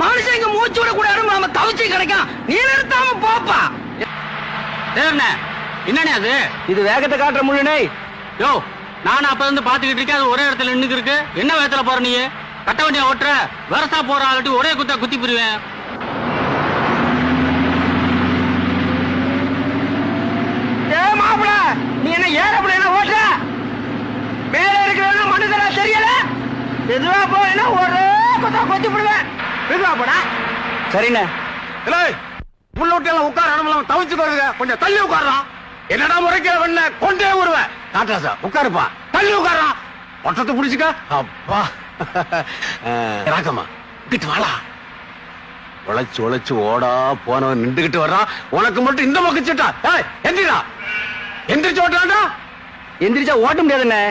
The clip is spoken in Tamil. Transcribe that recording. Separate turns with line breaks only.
மனுஷங்க மூச்சு விட கூட நம்ம தவிச்சு கிடைக்கும். நீ நிறுத்தாம போப்பா.
என்னண்ணே அது?
இது வேகத்தை காட்டுற முழுனே.
யோ, நானும் அப்ப இருந்து பாத்துக்கிட்டு இருக்கேன். அது ஒரே இடத்துல நின்னுக்கு இருக்கு. என்ன வேகத்துல போற நீ? கட்ட வண்டியா ஓட்டுற? வரசா போற ஆளுட்டு ஒரே குத்தா குத்தி போடுவேன்.
மாப்பிள, நீ என்ன ஏறப்பட என்ன ஓட்டுற? மேல இருக்கிற மனுஷனா தெரியல. எதுவா போனா ஒரே குத்தா கொத்தி போடுவேன். எதுவா போடா? சரிண்ணே.
புள்ள விட்டு உட்கார தவிச்சுக்கோங்க. கொஞ்சம் தள்ளி உட்காரான். என்னடா முறைக்கிற பண்ண கொண்டே வருவேன். காட்டுறா உட்காருப்பா. தள்ளி உட்காரான். ஒட்டத்தை புடிச்சுக்க. அப்பா ராக்கம்மா கிட்டு வாடா. உழைச்சு உழைச்சு ஓடா போனவன் நின்றுகிட்டு வர்றான். உனக்கு மட்டும் இந்த மொக்கிச்சுட்டா. எந்திரா எந்திரிச்சு ஓட்டாண்டா.
எந்திரிச்சா ஓட்ட முடியாதுண்ணே.